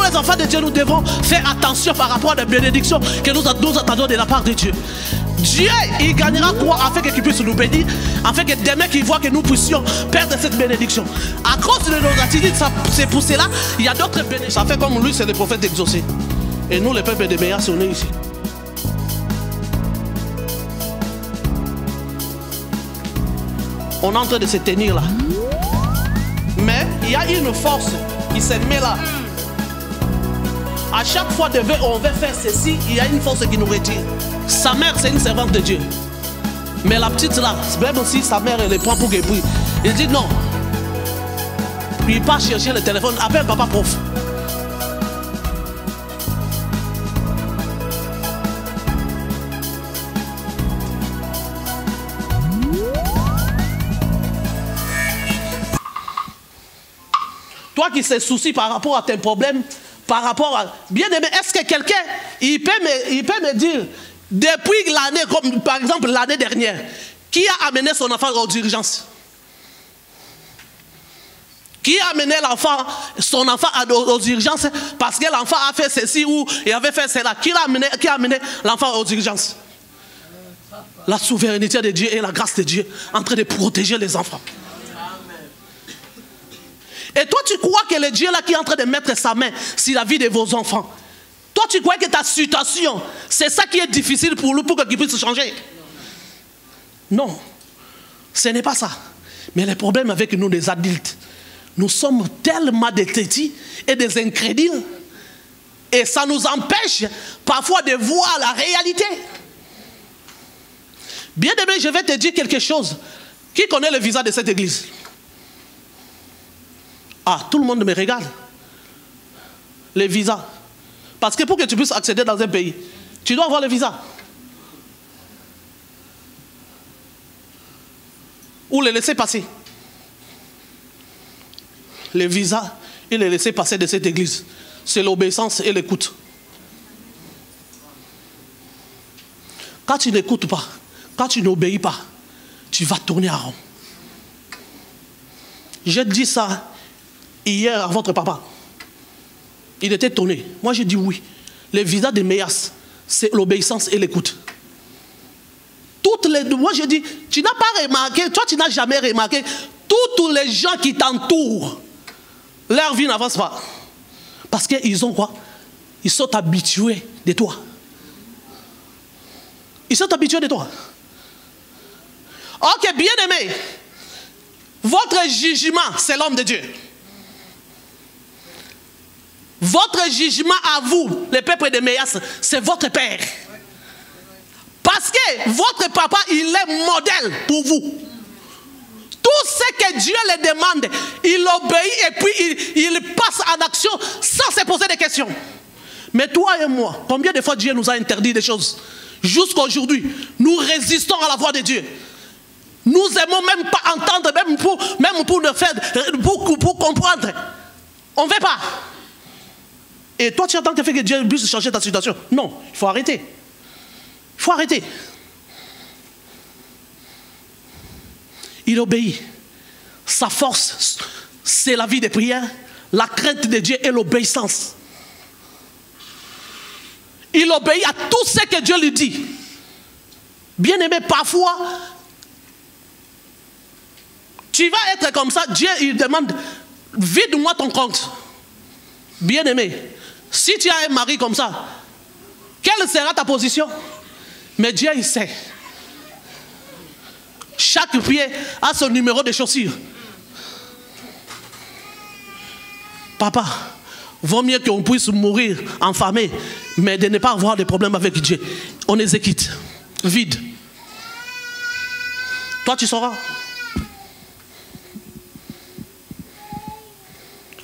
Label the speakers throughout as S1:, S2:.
S1: les enfants de Dieu, nous devons faire attention par rapport à la bénédiction que nous attendons de la part de Dieu. Dieu, il gagnera quoi afin qu'il puisse nous bénir, afin que demain qu'il voit que nous puissions perdre cette bénédiction. À cause de nos attitudes, c'est pour cela, il y a d'autres bénédictions. Ça fait comme lui, c'est le prophète exaucé. Et nous, les peuples de Méas, on est ici. On est en train de se tenir là. Mais il y a une force qui se met là. À chaque fois on veut faire ceci, il y a une force qui nous retire. Sa mère, c'est une servante de Dieu. Mais la petite là, même si sa mère, elle les prend pour qu'elle prie, il dit non. Puis il part chercher le téléphone, appelle papa prof. Toi qui se soucies par rapport à tes problèmes, par rapport à... Bien aimé, est-ce que quelqu'un, il peut me dire, depuis l'année, comme par exemple l'année dernière, qui a amené son enfant aux urgences? Qui a amené son enfant aux urgences parce que l'enfant a fait ceci ou il avait fait cela? Qui a amené l'enfant aux urgences? La souveraineté de Dieu et la grâce de Dieu en train de protéger les enfants. Et toi, tu crois que le Dieu là qui est en train de mettre sa main sur la vie de vos enfants, toi, tu crois que ta situation, c'est ça qui est difficile pour lui, pour qu'il puisse changer? Non, ce n'est pas ça. Mais le problème avec nous, les adultes, nous sommes tellement des têtis et des incrédules, et ça nous empêche parfois de voir la réalité. Bien aimé, je vais te dire quelque chose. Qui connaît le visa de cette église? Ah, tout le monde me regarde. Les visas. Parce que pour que tu puisses accéder dans un pays, tu dois avoir le visa. Ou le laisser passer. Le visa et le laisser passer de cette église, c'est l'obéissance et l'écoute. Quand tu n'écoutes pas, quand tu n'obéis pas, tu vas tourner en rond. J'ai dit ça hier à votre papa. Il était étonné. Moi, j'ai dit oui. Le visa de Méas, c'est l'obéissance et l'écoute. Moi, j'ai dit, tu n'as pas remarqué, toi, tu n'as jamais remarqué, tous les gens qui t'entourent, leur vie n'avance pas. Parce qu'ils ont quoi? Ils sont habitués de toi. Ils sont habitués de toi. Ok, bien aimé. Votre jugement, c'est l'homme de Dieu. Votre jugement à vous, le peuple de Méas, c'est votre père. Parce que votre papa, il est modèle pour vous. Tout ce que Dieu le demande, il obéit et puis il passe en action sans se poser des questions. Mais toi et moi, combien de fois Dieu nous a interdit des choses? Jusqu'à aujourd'hui, nous résistons à la voix de Dieu. Nous n'aimons même pas entendre, même pour nous faire, pour comprendre. On ne veut pas. Et toi, tu attends que Dieu puisse changer ta situation. Non, il faut arrêter. Il faut arrêter. Il obéit. Sa force, c'est la vie de prière, la crainte de Dieu et l'obéissance. Il obéit à tout ce que Dieu lui dit. Bien aimé, parfois, tu vas être comme ça. Dieu, il demande, vide-moi ton compte. Bien aimé, si tu as un mari comme ça, quelle sera ta position? Mais Dieu, il sait. Chaque pied a son numéro de chaussures. Papa, vaut mieux qu'on puisse mourir enfamé, mais de ne pas avoir de problème avec Dieu. On les quitte. Vide. Toi, tu sauras.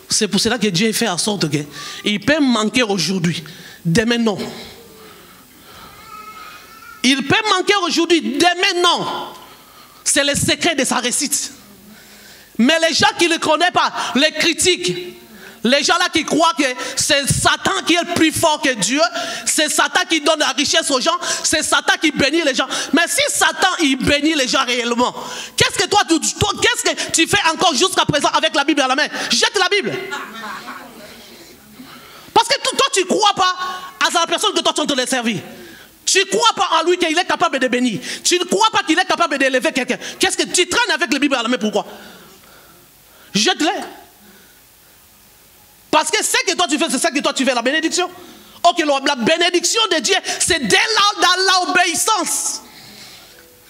S1: C'est pour cela que Dieu fait en sorte qu'il peut manquer aujourd'hui. Demain, non. Il peut manquer aujourd'hui. Demain, non. C'est le secret de sa réussite. Mais les gens qui ne le connaissent pas, les critiquent. Les gens là qui croient que c'est Satan qui est plus fort que Dieu, c'est Satan qui donne la richesse aux gens, c'est Satan qui bénit les gens. Mais si Satan il bénit les gens réellement, qu'est-ce que toi qu'est-ce que tu fais encore jusqu'à présent avec la Bible à la main? Jette la Bible. tu ne crois pas à la personne que toi tu es en train de servir, tu ne crois pas en lui qu'il est capable de bénir, tu ne crois pas qu'il est capable d'élever quelqu'un, qu'est-ce que tu traînes avec les Bibles à la main, pourquoi? Jette-les. Parce que ce que toi tu fais, c'est ça que toi tu fais, la bénédiction. Ok, la bénédiction de Dieu, c'est dès là, dans l'obéissance.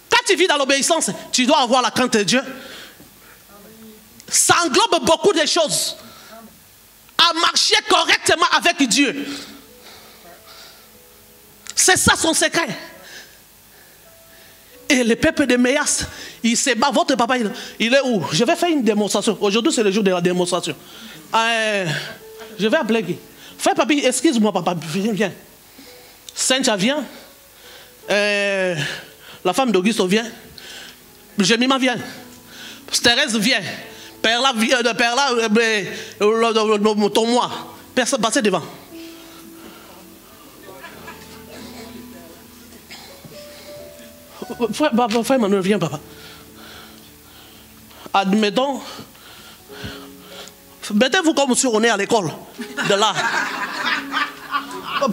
S1: Quand tu vis dans l'obéissance, tu dois avoir la crainte de Dieu. Ça englobe beaucoup de choses. À marcher correctement avec Dieu. C'est ça son secret. Et le peuple de Méas, il se bat. Votre papa, il est où? Je vais faire une démonstration. Aujourd'hui, c'est le jour de la démonstration. Je vais appeler qui? Frère papi, excuse-moi papa, viens. Cynthia vient. La femme d'Auguste vient. Jemima vient. Thérèse vient. Perla vient. Perla, ton moi. Personne, passez devant. Frère Manuel, viens papa. Admettons. Mettez-vous comme si on est à l'école. De là.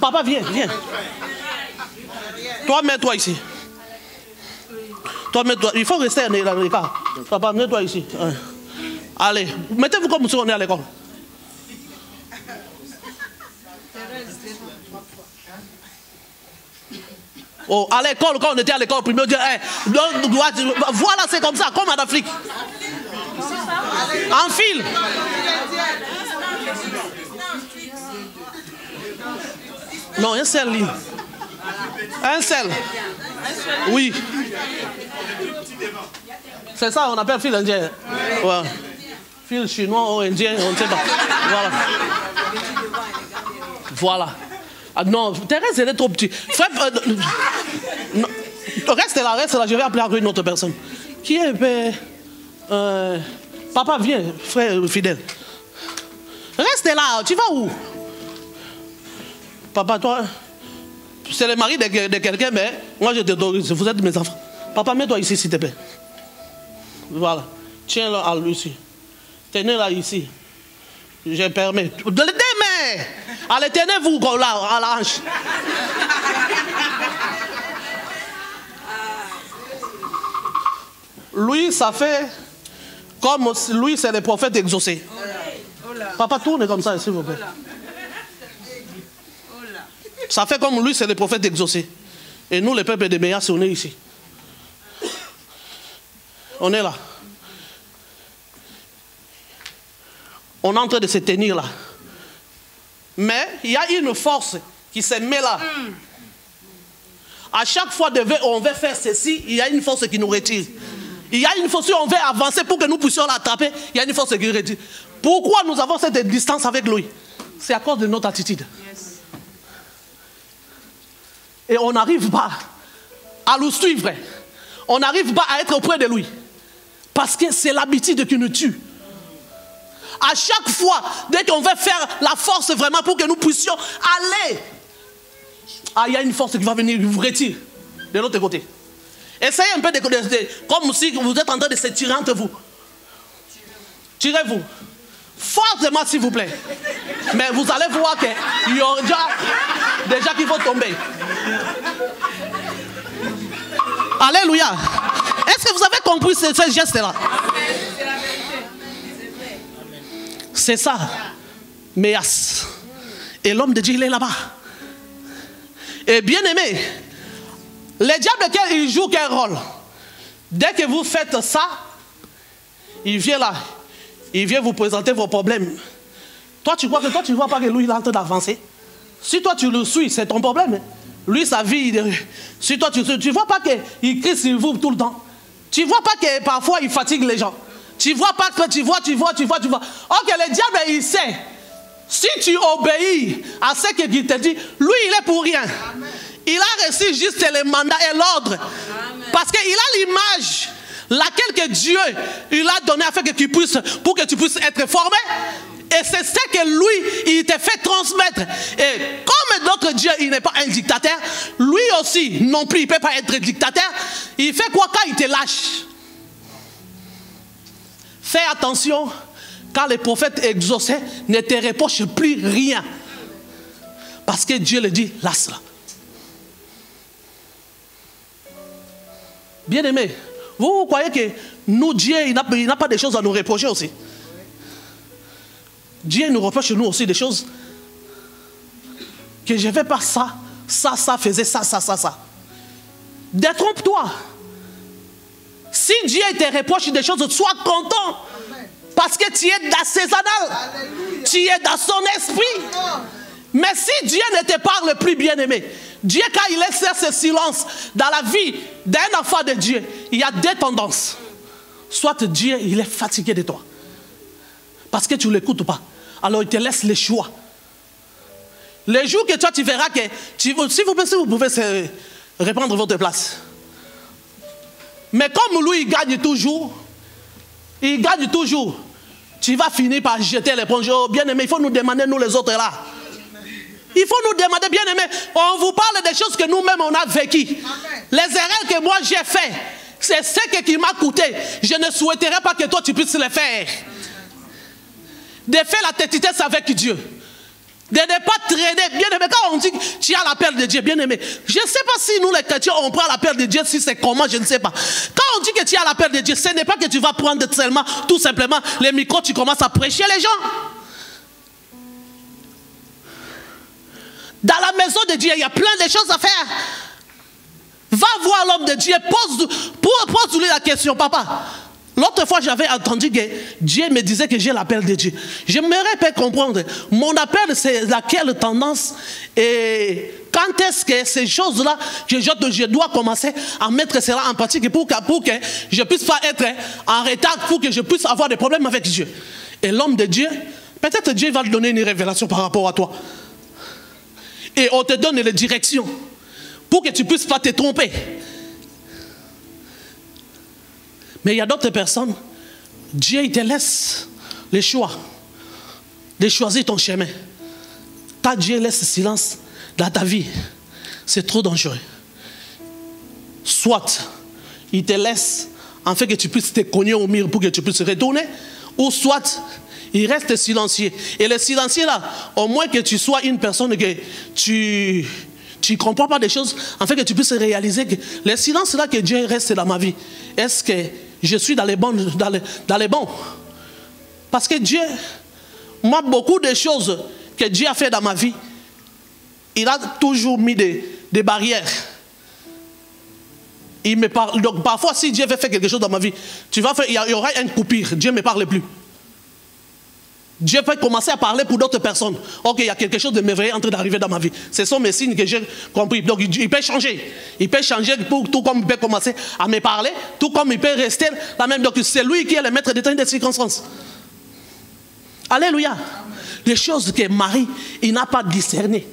S1: Papa, viens, viens. Toi, mets-toi ici. Toi, mets-toi. Il faut rester dans l'écart. Papa, mets-toi ici. Allez, mettez-vous comme si on est à l'école. Oh, à l'école, quand on était à l'école, premier Dieu, voilà, c'est comme ça, comme en Afrique. En file. Non, un seul ligne. Un seul. Oui. C'est ça, on appelle fil indien. Ouais. Fil chinois ou indien, on ne sait pas. Voilà. Voilà. Ah non, Thérèse, elle est trop petite. Reste là, je vais appeler une autre personne. Qui est... papa, viens, frère fidèle. Reste là, tu vas où? Papa, toi, c'est le mari de quelqu'un, mais moi je te donne, vous êtes mes enfants. Papa, mets-toi ici, s'il te plaît. Voilà. Tiens-le à lui ici. Tenez-la ici. Je permets. De les mains. Allez, tenez-vous là, à la hanche. Lui, ça fait comme lui, c'est le prophète exaucé. Papa, tourne comme ça, s'il vous plaît. Ça fait comme lui, c'est le prophète exaucé. Et nous, le peuple de Méas, on est ici. On est là. On est en train de se tenir là. Mais il y a une force qui se met là. À chaque fois on veut faire ceci, il y a une force qui nous retire. Il y a une force, si on veut avancer pour que nous puissions l'attraper, il y a une force qui nous retire. Pourquoi nous avons cette distance avec lui? C'est à cause de notre attitude. Et on n'arrive pas à le suivre. On n'arrive pas à être auprès de lui. Parce que c'est l'habitude qui nous tue. À chaque fois, dès qu'on veut faire la force vraiment pour que nous puissions aller, il y a une force qui va venir vous retirer de l'autre côté. Essayez un peu comme si vous êtes en train de se tirer entre vous. Tirez-vous. Fortement, s'il vous plaît. Mais vous allez voir qu'il y aura déjà qui vont tomber. Alléluia. Est-ce que vous avez compris ce geste-là? C'est ça. Méas. Et l'homme de Dieu, il est là-bas. Et bien aimé, le diable, il joue quel rôle? Dès que vous faites ça, il vient là. Il vient vous présenter vos problèmes. Toi, tu crois que toi, tu ne vois pas que lui, il est en train d'avancer. Si toi, tu le suis, c'est ton problème. Lui, sa vie, si toi, tu ne vois pas qu'il crie sur vous tout le temps. Tu ne vois pas que parfois, il fatigue les gens. Tu ne vois pas que tu vois. Ok, le diable, il sait. Si tu obéis à ce qu'il te dit, lui, il est pour rien. Amen. Il a reçu juste le mandat et l'ordre. Parce qu'il a l'image laquelle que Dieu il a donné afin que pour que tu puisses être formé. Et c'est ce que lui, il te fait transmettre. Et comme notre Dieu, il n'est pas un dictateur, lui aussi, non plus, il ne peut pas être dictateur. Il fait quoi quand il te lâche? Fais attention, quand les prophètes exaucés ne te reprochent plus rien. Parce que Dieu le dit, laisse-la. Bien-aimé, vous croyez que nous, Dieu, il n'a pas de choses à nous reprocher aussi? Dieu nous reproche nous aussi des choses. Que je ne fais pas ça, ça faisait ça. Détrompe-toi. Si Dieu te reproche des choses, sois content. Parce que tu es dans ses annales. Tu es dans son esprit. Mais si Dieu ne te parle plus, bien-aimé, Dieu, quand il laisse ce silence dans la vie d'un enfant de Dieu, il y a deux tendances. Soit Dieu, il est fatigué de toi. Parce que tu ne l'écoutes pas. Alors il te laisse le choix. Les jours que toi tu verras que, si vous pensez, vous pouvez reprendre votre place. Mais comme lui, il gagne toujours, tu vas finir par jeter l'éponge. Oh, bien-aimé, il faut nous demander, nous les autres là. Il faut nous demander, bien-aimé, on vous parle des choses que nous-mêmes on a vécues. Les erreurs que moi j'ai faites, c'est ce qui m'a coûté. Je ne souhaiterais pas que toi tu puisses les faire. De faire la tétitesse avec Dieu. De ne pas traîner. Bien-aimé, quand on dit que tu as l'appel de Dieu, bien-aimé, je ne sais pas si nous les chrétiens on prend l'appel de Dieu, si c'est comment, je ne sais pas. Quand on dit que tu as l'appel de Dieu, ce n'est pas que tu vas prendre seulement, tout simplement, les micros, tu commences à prêcher les gens. Dans la maison de Dieu, il y a plein de choses à faire. Va voir l'homme de Dieu, pose-lui la question, papa. L'autre fois, j'avais entendu que Dieu me disait que j'ai l'appel de Dieu. J'aimerais pas comprendre. Mon appel, c'est laquelle tendance et quand est-ce que ces choses-là, je dois commencer à mettre cela en pratique pour que je ne puisse pas être en retard, pour que je puisse avoir des problèmes avec Dieu. Et l'homme de Dieu, peut-être Dieu va te donner une révélation par rapport à toi. Et on te donne les directions pour que tu ne puisses pas te tromper. Mais il y a d'autres personnes, Dieu il te laisse le choix de choisir ton chemin. Quand Dieu laisse silence dans ta vie, c'est trop dangereux. Soit il te laisse en fait que tu puisses te cogner au mur pour que tu puisses retourner, ou soit il reste silencieux. Et le silencieux là, au moins que tu sois une personne que tu ne comprends pas des choses, en fait que tu puisses réaliser que le silence là que Dieu reste dans ma vie, est-ce que je suis dans les bons, parce que Dieu, moi, beaucoup de choses que Dieu a fait dans ma vie, il a toujours mis des barrières. Il me parle. Donc parfois, si Dieu veut faire quelque chose dans ma vie, il y aura une coupure. Dieu ne me parle plus. Dieu peut commencer à parler pour d'autres personnes. Ok, il y a quelque chose de merveilleux en train d'arriver dans ma vie. Ce sont mes signes que j'ai compris. Donc il peut changer. Il peut changer tout comme il peut commencer à me parler, tout comme il peut rester la même. Donc c'est lui qui est le maître des temps et des circonstances. Alléluia. Les choses que Marie, il n'a pas discernées.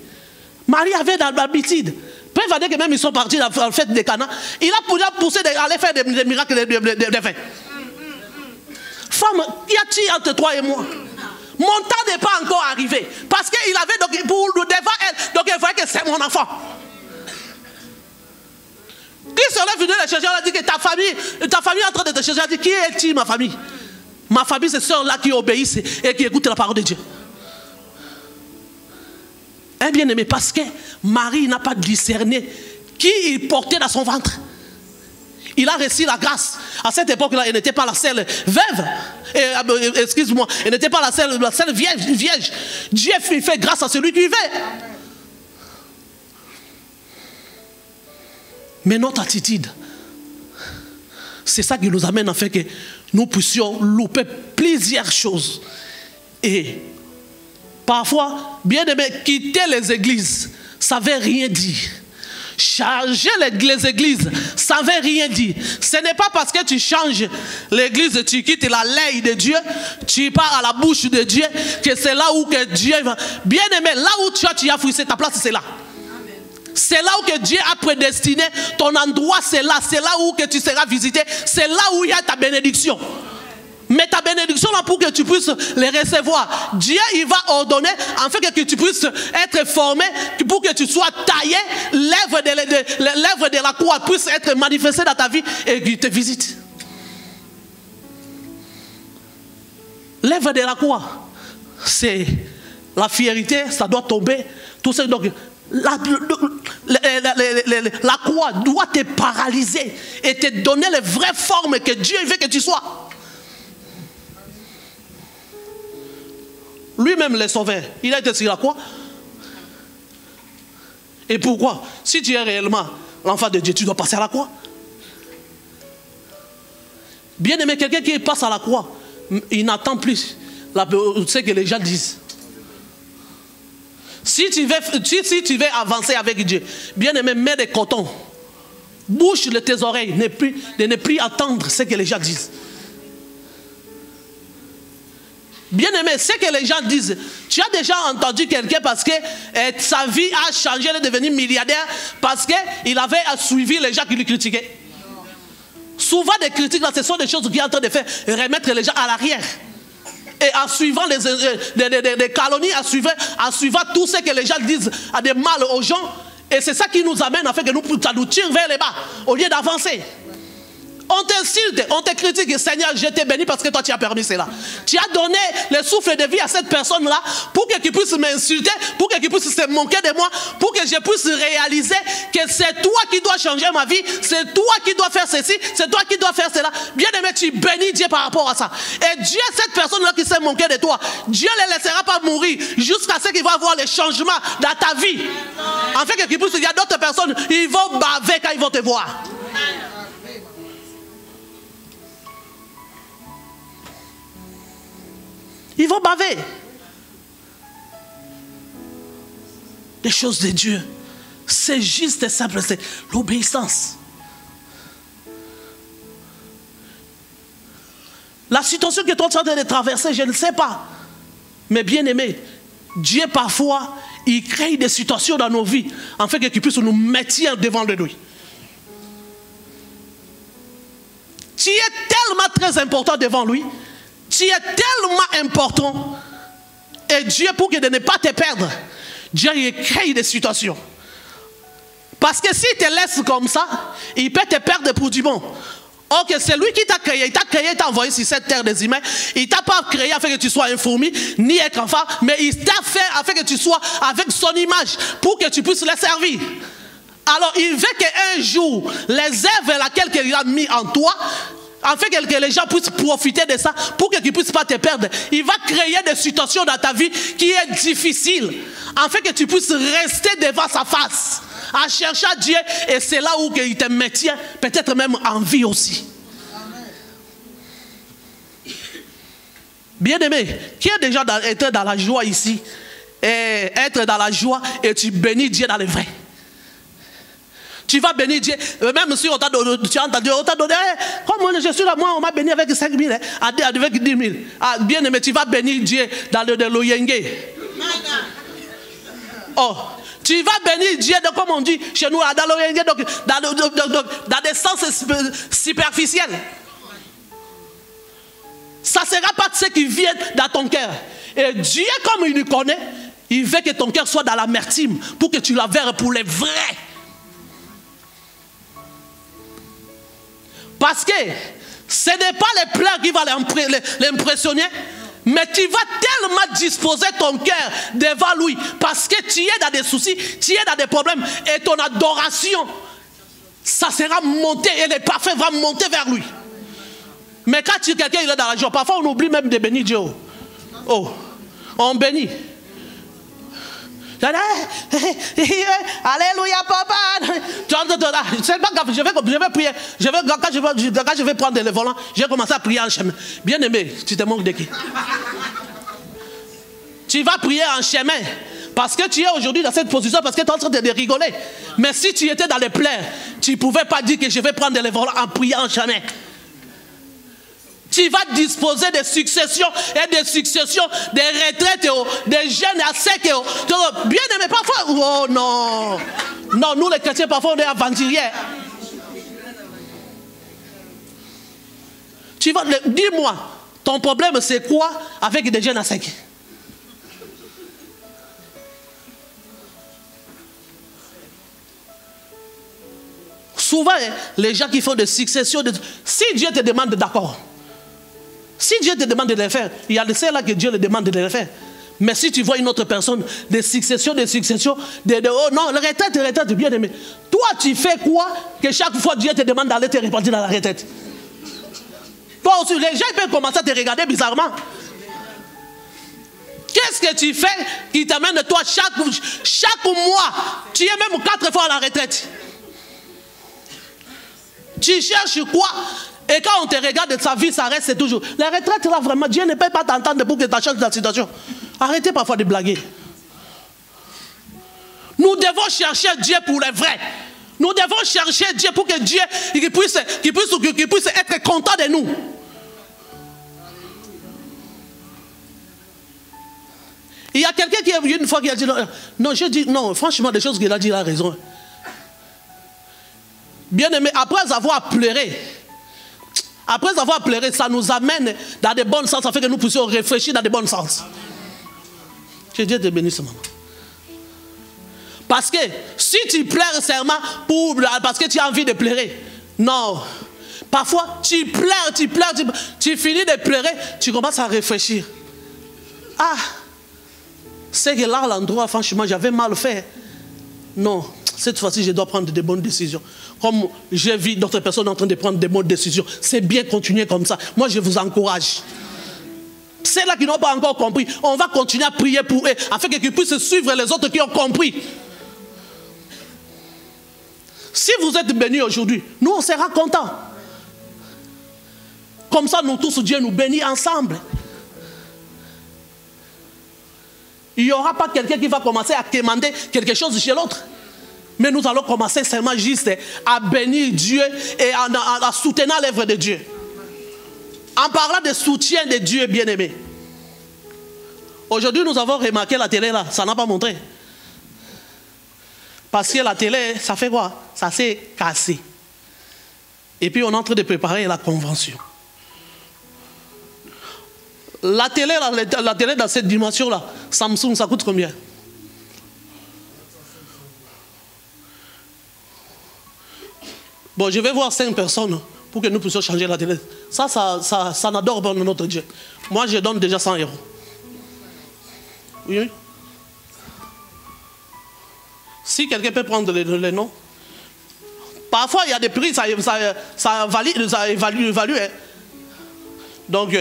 S1: Marie avait dans l'habitude. Peu va dire que même ils sont partis dans la fête de Cana. Il a poussé d'aller faire des miracles, des faits. Femme, y a-t-il entre toi et moi? Mon temps n'est pas encore arrivé. Parce qu'il avait, donc, pour devant elle, donc il voyait que c'est mon enfant. Qui se lève venir le chercher, elle a dit que ta famille est en train de te chercher. Elle a dit, qui est-il ma famille? Ma famille, c'est ceux-là qui obéissent et qui écoutent la parole de Dieu. Un bien-aimé, parce que Marie n'a pas discerné qui il portait dans son ventre. Il a reçu la grâce. À cette époque-là, elle n'était pas la seule veuve. Excuse-moi, elle n'était pas la seule vierge. Dieu fait grâce à celui qui veut. Mais notre attitude, c'est ça qui nous amène à faire que nous puissions louper plusieurs choses. Et parfois, bien aimé, quitter les églises, ça ne veut rien dire. Changer les églises, ça ne veut rien dire. Ce n'est pas parce que tu changes l'église, tu quittes la ley de Dieu, tu pars à la bouche de Dieu, que c'est là où que Dieu va. Bien aimé, là où tu as fouillé ta place, c'est là. C'est là où que Dieu a prédestiné ton endroit, c'est là où que tu seras visité, c'est là où il y a ta bénédiction. Mais ta bénédiction là pour que tu puisses les recevoir. Dieu il va ordonner en fait que tu puisses être formé pour que tu sois taillé, l'œuvre de la croix puisse être manifestée dans ta vie et qu'il te visite. L'œuvre de la croix, c'est la fierté, ça doit tomber. Tout ça, donc, la croix doit te paralyser et te donner les vraies formes que Dieu veut que tu sois. Lui-même, le sauveur, il a été sur la croix. Et pourquoi? Si tu es réellement l'enfant de Dieu, tu dois passer à la croix. Bien aimé, quelqu'un qui passe à la croix, il n'attend plus ce que les gens disent. Si tu veux avancer avec Dieu, bien aimé, mets des cotons. Bouche tes oreilles, de ne plus attendre ce que les gens disent. Bien aimé, ce que les gens disent, tu as déjà entendu quelqu'un parce que sa vie a changé, il est devenu milliardaire parce qu'il avait suivi les gens qui lui critiquaient. Souvent des critiques là, ce sont des choses qui sont en train de faire remettre les gens à l'arrière. Et en suivant des calomnies, en suivant tout ce que les gens disent à des mal aux gens, et c'est ça qui nous amène à faire que ça nous tire vers les bas, au lieu d'avancer. On t'insulte, on te critique, Seigneur, je t'ai béni parce que toi tu as permis cela. Tu as donné le souffle de vie à cette personne-là pour qu'il puisse m'insulter, pour qu'il puisse se moquer de moi, pour que je puisse réaliser que c'est toi qui dois changer ma vie, c'est toi qui dois faire ceci, c'est toi qui dois faire cela. Bien aimé, tu bénis Dieu par rapport à ça. Et Dieu, cette personne-là qui s'est moquée de toi, Dieu ne les laissera pas mourir jusqu'à ce qu'il va avoir les changements dans ta vie. En fait, il y a d'autres personnes, ils vont baver quand ils vont te voir. Ils vont baver. Les choses de Dieu, c'est juste et simple, c'est l'obéissance. La situation que tu es en train de traverser, je ne sais pas. Mais bien aimé, Dieu parfois, il crée des situations dans nos vies, afin qu'il puisse nous mettre devant de lui. Tu es tellement très important devant lui. Tu es tellement important. Et Dieu, pour que de ne pas te perdre, Dieu il crée des situations. Parce que s'il te laisse comme ça, il peut te perdre pour du bon. Ok, c'est lui qui t'a créé, il t'a envoyé sur cette terre des humains. Il ne t'a pas créé afin que tu sois un fourmi, ni un enfant, mais il t'a fait afin que tu sois avec son image, pour que tu puisses le servir. Alors il veut qu'un jour, les œuvres laquelle il a mis en toi, afin que les gens puissent profiter de ça, pour qu'ils ne puissent pas te perdre. Il va créer des situations dans ta vie qui est difficile, afin que tu puisses rester devant sa face, à chercher à Dieu, et c'est là où il te maintient, peut-être même en vie aussi. Bien aimé, qui a déjà été dans la joie ici, et être dans la joie, et tu bénis Dieu dans le vrai. Tu vas bénir Dieu, même si on t'a donné, comme je suis là, moi on m'a béni avec 5 000, avec 10 000. Ah, bien aimé, tu vas bénir Dieu dans le Loyenge. Oh, tu vas bénir Dieu, comme on dit chez nous, dans le Loyenge, dans des sens superficiels. Ça ne sera pas ce qui vient dans ton cœur. Et Dieu, comme il nous connaît, il veut que ton cœur soit dans l'amertume, pour que tu la verres pour les vrais. Parce que ce n'est pas les pleurs qui vont l'impressionner, mais tu vas tellement disposer ton cœur devant lui, parce que tu es dans des soucis, tu es dans des problèmes, et ton adoration, ça sera monté, et le parfum va monter vers lui. Mais quand quelqu'un est dans la joie, parfois on oublie même de bénir Dieu. Oh, on bénit. Alléluia, papa. C'est pas grave, je vais prier. Quand je vais prendre le volant, je vais commencer à prier en chemin. Bien aimé, tu te manques de qui? Tu vas prier en chemin. Parce que tu es aujourd'hui dans cette position, parce que tu es en train de rigoler. Mais si tu étais dans les plaies, tu ne pouvais pas dire que je vais prendre le volant en priant en chemin. Tu vas disposer de successions et de successions, des retraites, des jeunes à sec. Bien aimé, parfois, oh non. Non, nous les chrétiens, parfois on est aventuriers. Dis-moi, ton problème c'est quoi avec des jeunes à sec? Souvent, les gens qui font des successions, si Dieu te demande d'accord, si Dieu te demande de le faire, il y a de ceux-là que Dieu le demande de le faire. Mais si tu vois une autre personne, des successions, oh non, la retraite, bien aimé. Toi, tu fais quoi que chaque fois Dieu te demande d'aller te répartir dans la retraite? Toi aussi, les gens peuvent commencer à te regarder bizarrement. Qu'est-ce que tu fais qui t'amène de toi chaque mois? Tu es même 4 fois à la retraite. Tu cherches quoi? Et quand on te regarde, sa vie s'arrête, c'est toujours. La retraite, là, vraiment, Dieu ne peut pas t'entendre pour que tu changes la situation. Arrêtez parfois de blaguer. Nous devons chercher Dieu pour les vrais. Nous devons chercher Dieu pour que Dieu puisse être content de nous. Il y a quelqu'un qui a vu une fois qui a dit non, je dis non, franchement, des choses qu'il a dit, il a raison. Bien aimé, après avoir pleuré, ça nous amène dans de bons sens, ça fait que nous puissions réfléchir dans de bons sens. Que Dieu te bénisse, maman. Parce que si tu pleures seulement parce que tu as envie de pleurer, non. Parfois, tu pleures, tu finis de pleurer, tu commences à réfléchir. Ah, c'est que là, l'endroit, franchement, j'avais mal fait. Non, cette fois-ci, je dois prendre de bonnes décisions. Comme j'ai vu d'autres personnes en train de prendre de bonnes décisions, c'est bien continuer comme ça. Moi, je vous encourage. Ceux-là qui n'ont pas encore compris, on va continuer à prier pour eux, afin qu'ils puissent suivre les autres qui ont compris. Si vous êtes bénis aujourd'hui, nous, on sera contents. Comme ça, nous tous, Dieu nous bénit ensemble. Il n'y aura pas quelqu'un qui va commencer à demander quelque chose chez l'autre. Mais nous allons commencer seulement juste à bénir Dieu et à soutenir l'œuvre de Dieu. En parlant de soutien de Dieu bien-aimé. Aujourd'hui, nous avons remarqué la télé là, ça n'a pas montré. Parce que la télé, ça fait quoi? Ça s'est cassé. Et puis on est en train de préparer la convention. La télé dans cette dimension-là, Samsung, ça coûte combien? Bon, je vais voir 5 personnes pour que nous puissions changer la télé. Ça n'adore pas notre Dieu. Moi, je donne déjà 100 €. Oui. Si quelqu'un peut prendre les noms. Parfois, il y a des prix, ça évalue. Hein. Donc,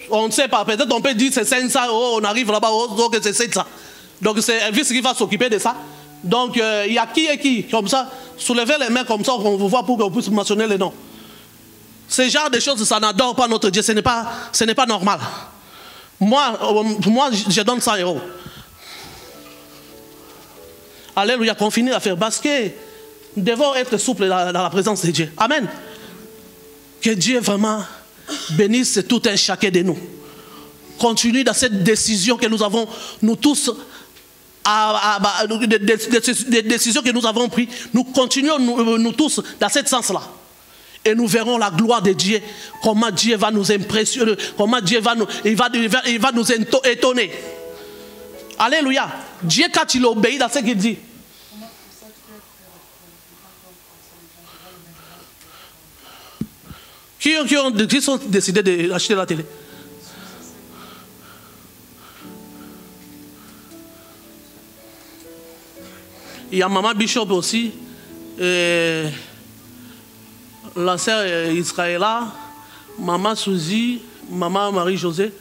S1: on ne sait pas. Peut-être on peut dire c'est 500 €, on arrive là-bas, donc c'est 700. Donc, c'est Elvis qui va s'occuper de ça. Donc, il y a qui et qui, comme ça. Soulevez les mains comme ça, on vous voit pour qu'on puisse mentionner les noms. Ce genre de choses, ça n'adore pas notre Dieu. Ce n'est pas normal. Moi, je donne 100 €. Alléluia, qu'on finit à faire. Parce que nous devons être souples dans la présence de Dieu. Amen. Que Dieu vraiment bénisse tout un chacun de nous. Continue dans cette décision que nous avons, nous tous, des décisions que nous avons prises. Nous continuons, nous tous, dans ce sens-là. Et nous verrons la gloire de Dieu, comment Dieu va nous impressionner, comment Dieu va nous étonner. Alléluia. Dieu, quand il obéit dans ce qu'il dit. Qui sont décidés d'acheter la télé? Il y a Maman Bishop aussi. La sœur Israëla, Maman Souzy, Maman Marie-Josée,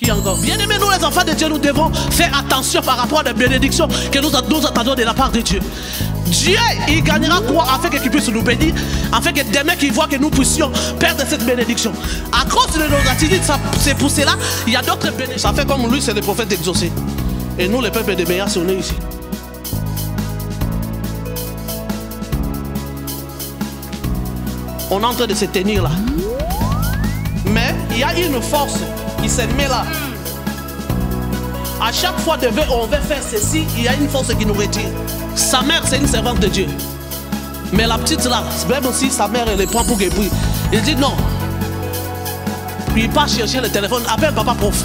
S1: qui encore. Bien aimés, nous les enfants de Dieu, nous devons faire attention par rapport à la bénédiction que nous attendons de la part de Dieu. Dieu, il gagnera quoi afin qu'il puisse nous bénir, afin que demain qu'il voit que nous puissions perdre cette bénédiction. À cause de nos attitudes, c'est pour cela, il y a d'autres bénédictions. Ça fait comme lui, c'est le prophète exaucé. Et nous, les peuples de Méas, on est ici. On est en train de se tenir là. Mais il y a une force qui se met là. À chaque fois on veut faire ceci, il y a une force qui nous retire. Sa mère, c'est une servante de Dieu. Mais la petite là, même aussi sa mère, elle les prend pour qu'elle prie. Il dit non. Puis pas chercher le téléphone, appelle papa prof.